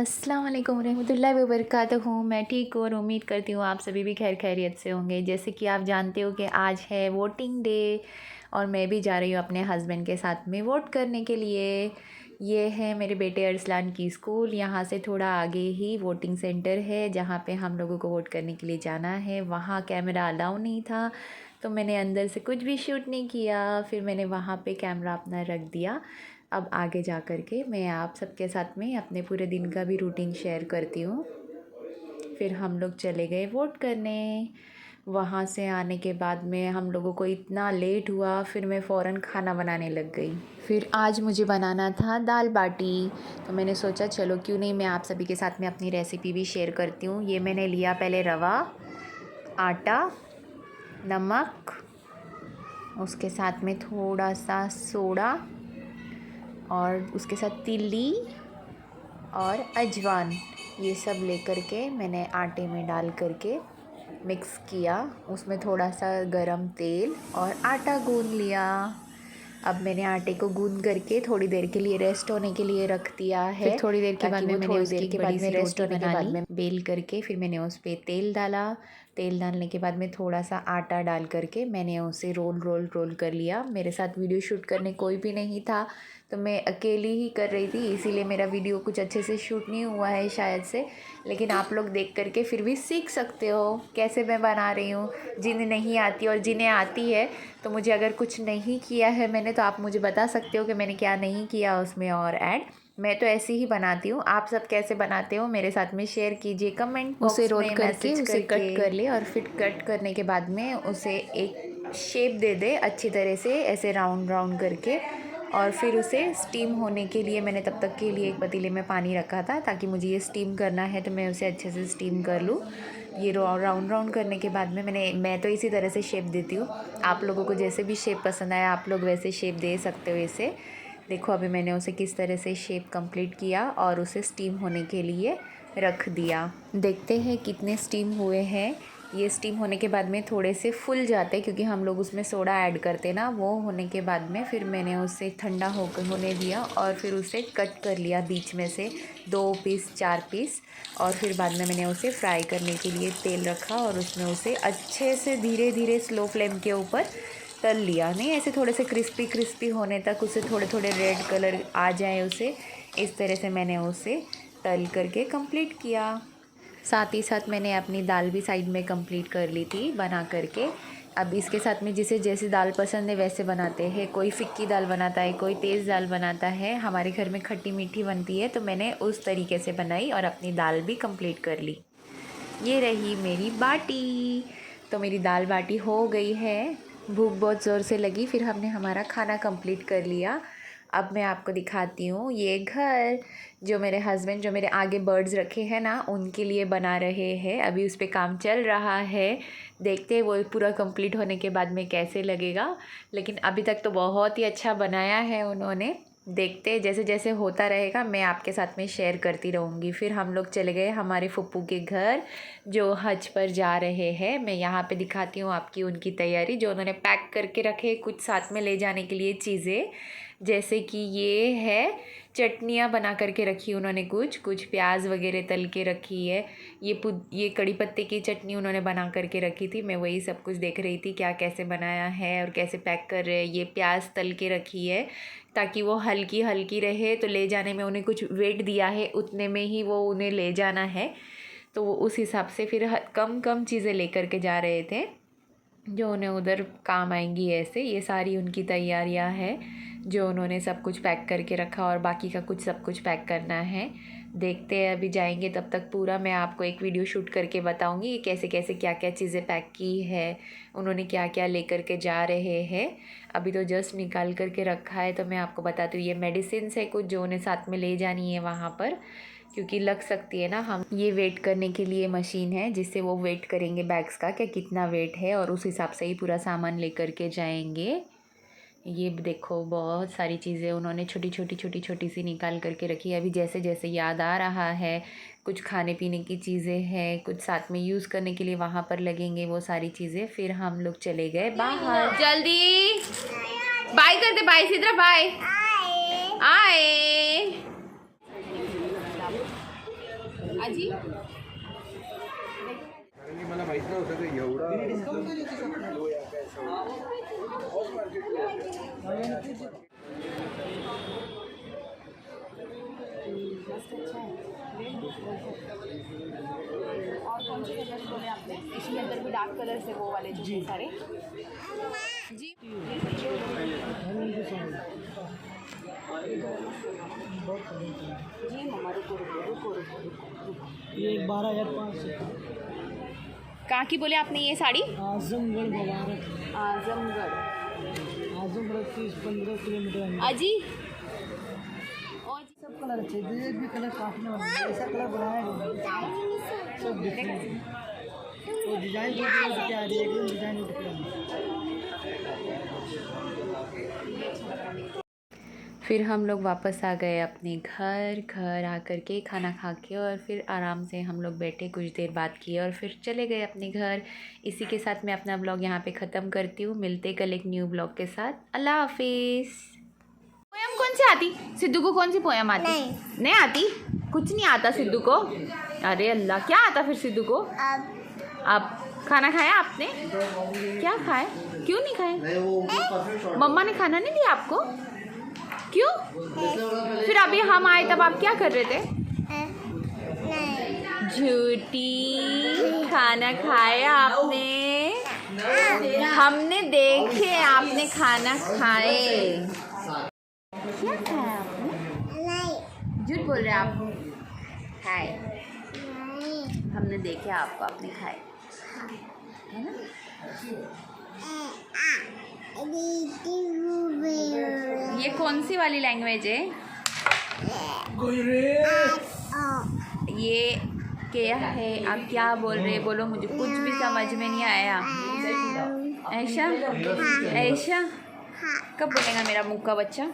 अस्सलाम वालेकुम रहमतुल्लाहि व बरकातहू। मैं ठीक हूँ और उम्मीद करती हूँ आप सभी भी खैर खैरियत से होंगे। जैसे कि आप जानते हो कि आज है वोटिंग डे और मैं भी जा रही हूँ अपने हस्बैंड के साथ में वोट करने के लिए। ये है मेरे बेटे अरसलान की स्कूल। यहाँ से थोड़ा आगे ही वोटिंग सेंटर है जहाँ पे हम लोगों को वोट करने के लिए जाना है। वहाँ कैमरा अलाउ नहीं था तो मैंने अंदर से कुछ भी शूट नहीं किया, फिर मैंने वहाँ पे कैमरा अपना रख दिया। अब आगे जा कर के मैं आप सबके साथ में अपने पूरे दिन का भी रूटीन शेयर करती हूँ। फिर हम लोग चले गए वोट करने। वहाँ से आने के बाद में हम लोगों को इतना लेट हुआ, फिर मैं फ़ौरन खाना बनाने लग गई। फिर आज मुझे बनाना था दाल बाटी, तो मैंने सोचा चलो क्यों नहीं मैं आप सभी के साथ में अपनी रेसिपी भी शेयर करती हूँ। ये मैंने लिया पहले रवा, आटा, नमक, उसके साथ में थोड़ा सा सोडा और उसके साथ तिल्ली और अजवान, ये सब लेकर के मैंने आटे में डाल करके मिक्स किया। उसमें थोड़ा सा गरम तेल और आटा गूंद लिया। अब मैंने आटे को गूंद करके थोड़ी देर के लिए रेस्ट होने के लिए रख दिया है। फिर थोड़ी देर के बाद में मैंने उसकी एक बड़ी सी रोटी बना ली। बेल करके फिर मैंने उस पर तेल डाला। तेल डालने के बाद में थोड़ा सा आटा डाल करके मैंने उसे रोल कर लिया। मेरे साथ वीडियो शूट करने कोई भी नहीं था तो मैं अकेली ही कर रही थी, इसीलिए मेरा वीडियो कुछ अच्छे से शूट नहीं हुआ है शायद से। लेकिन आप लोग देख करके फिर भी सीख सकते हो कैसे मैं बना रही हूँ। जिन्हें नहीं आती और जिन्हें आती है तो मुझे अगर कुछ नहीं किया है मैंने तो आप मुझे बता सकते हो कि मैंने क्या नहीं किया उसमें और ऐड। मैं तो ऐसे ही बनाती हूँ, आप सब कैसे बनाते हो मेरे साथ में शेयर कीजिए कमेंट बॉक्स में। उसे रोल करके उसे कट कर ले और फिर कट करने के बाद में उसे एक शेप दे दे अच्छी तरह से, ऐसे राउंड राउंड करके। और फिर उसे स्टीम होने के लिए मैंने तब तक के लिए एक पतीले में पानी रखा था ताकि मुझे ये स्टीम करना है तो मैं उसे अच्छे से स्टीम कर लूँ। ये राउंड राउंड करने के बाद में मैं तो इसी तरह से शेप देती हूँ। आप लोगों को जैसे भी शेप पसंद आया आप लोग वैसे शेप दे सकते हो इसे। देखो अभी मैंने उसे किस तरह से शेप कंप्लीट किया और उसे स्टीम होने के लिए रख दिया। देखते हैं कितने स्टीम हुए हैं। ये स्टीम होने के बाद में थोड़े से फूल जाते हैं क्योंकि हम लोग उसमें सोडा ऐड करते ना। वो होने के बाद में फिर मैंने उसे ठंडा होने दिया और फिर उसे कट कर लिया बीच में से 2 पीस 4 पीस। और फिर बाद में मैंने उसे फ्राई करने के लिए तेल रखा और उसमें उसे अच्छे से धीरे धीरे स्लो फ्लेम के ऊपर तल लिया। नहीं ऐसे थोड़े से क्रिस्पी होने तक उसे थोड़े थोड़े रेड कलर आ जाए उसे, इस तरह से मैंने उसे तल करके कंप्लीट किया। साथ ही साथ मैंने अपनी दाल भी साइड में कंप्लीट कर ली थी बना करके। अब इसके साथ में जिसे जैसी दाल पसंद है वैसे बनाते हैं। कोई फिक्की दाल बनाता है, कोई तेज़ दाल बनाता है। हमारे घर में खट्टी मीठी बनती है तो मैंने उस तरीके से बनाई और अपनी दाल भी कंप्लीट कर ली। ये रही मेरी बाटी। तो मेरी दाल बाटी हो गई है। भूख बहुत ज़ोर से लगी, फिर हमने हमारा खाना कंप्लीट कर लिया। अब मैं आपको दिखाती हूँ ये घर जो मेरे हस्बैंड जो मेरे आगे बर्ड्स रखे हैं ना उनके लिए बना रहे हैं। अभी उस पर काम चल रहा है, देखते हैं वो पूरा कंप्लीट होने के बाद में कैसे लगेगा। लेकिन अभी तक तो बहुत ही अच्छा बनाया है उन्होंने। देखते जैसे जैसे होता रहेगा मैं आपके साथ में शेयर करती रहूँगी। फिर हम लोग चले गए हमारे फुप्पू के घर जो हज पर जा रहे हैं। मैं यहाँ पे दिखाती हूँ आपकी उनकी तैयारी जो उन्होंने पैक करके रखे कुछ साथ में ले जाने के लिए चीज़ें। जैसे कि ये है चटनियाँ बना करके रखी उन्होंने, कुछ प्याज वगैरह तल के रखी है। ये कड़ी पत्ते की चटनी उन्होंने बना करके रखी थी। मैं वही सब कुछ देख रही थी क्या कैसे बनाया है और कैसे पैक कर रहे हैं। ये प्याज तल के रखी है ताकि वो हल्की हल्की रहे, तो ले जाने में उन्हें कुछ वेट दिया है उतने में ही वो उन्हें ले जाना है। तो वो उस हिसाब से फिर कम कम चीज़ें लेकर के जा रहे थे जो उन्हें उधर काम आएंगी। ऐसे ये सारी उनकी तैयारियां हैं जो उन्होंने सब कुछ पैक करके रखा और बाकी का कुछ सब कुछ पैक करना है। देखते हैं अभी जाएंगे तब तक पूरा मैं आपको एक वीडियो शूट करके बताऊंगी कैसे कैसे क्या क्या चीज़ें पैक की है उन्होंने, क्या क्या लेकर के जा रहे हैं। अभी तो जस्ट निकाल करके रखा है तो मैं आपको बताती हूँ। ये मेडिसिन है कुछ जो उन्हें साथ में ले जानी है वहाँ पर, क्योंकि लग सकती है ना। हम ये वेट करने के लिए मशीन है जिससे वो वेट करेंगे बैग्स का क्या कितना वेट है और उस हिसाब से ही पूरा सामान लेकर के जाएंगे। ये देखो बहुत सारी चीज़ें उन्होंने छोटी सी निकाल करके रखी है। अभी जैसे जैसे याद आ रहा है कुछ खाने पीने की चीज़ें हैं, कुछ साथ में यूज़ करने के लिए वहाँ पर लगेंगे वो सारी चीज़ें। फिर हम लोग चले गए बाहर। जल्दी बाय कर दे, बाय सीधरा बाय। आए आजी मला माहित नव्हतं का एवढा और कौन से कलर बोले आपने? इसके अंदर भी डार्क कलर्स है वो वाले जी सारे जी। जी मम्मा रुको रुको रुको रुको रुको। ये 12,500। कहाँ की बोले आपने ये साड़ी? आजमगढ़ मुबारक। आजमगढ़। आजमगढ़ 30-15 किलोमीटर है। अजी सब कलर अच्छे, एक भी कलर काटने वाला नहीं, ऐसा कलर बनाया नहीं, सब डिफरेंट वो डिजाइन जो क्या है, एकदम डिजाइन डिफरेंट। फिर हम लोग वापस आ गए अपने घर आकर के खाना खा के और फिर आराम से हम लोग बैठे, कुछ देर बात किए और फिर चले गए अपने घर। इसी के साथ मैं अपना ब्लॉग यहाँ पे ख़त्म करती हूँ। मिलते कल एक न्यू ब्लॉग के साथ। अल्लाह हाफिज़। पोयम कौन सी आती? सिद्धू को कौन सी पोयम आती? नहीं आती, कुछ नहीं आता सिद्धू को। अरे अल्लाह, क्या आता फिर सिद्धू को? अब खाना खाया आपने? क्या खाए? क्यों नहीं खाए? मम्मा ने खाना नहीं दिया आपको? क्यों? फिर अभी हम आए तब आप क्या कर रहे थे? झूठी। खाना खाया आपने? हमने देखे आपने खाना खाए। क्या खाया आपने? झूठ बोल रहे आप? खाए। हमने देखे आपको, आपने खाए है ना? ये कौन सी वाली लैंग्वेज है? ये क्या है? आप क्या बोल रहे हैं? बोलो, मुझे कुछ भी समझ में नहीं आया। ऐशा, ऐशा कब बोलेगा मेरा मुक्का बच्चा?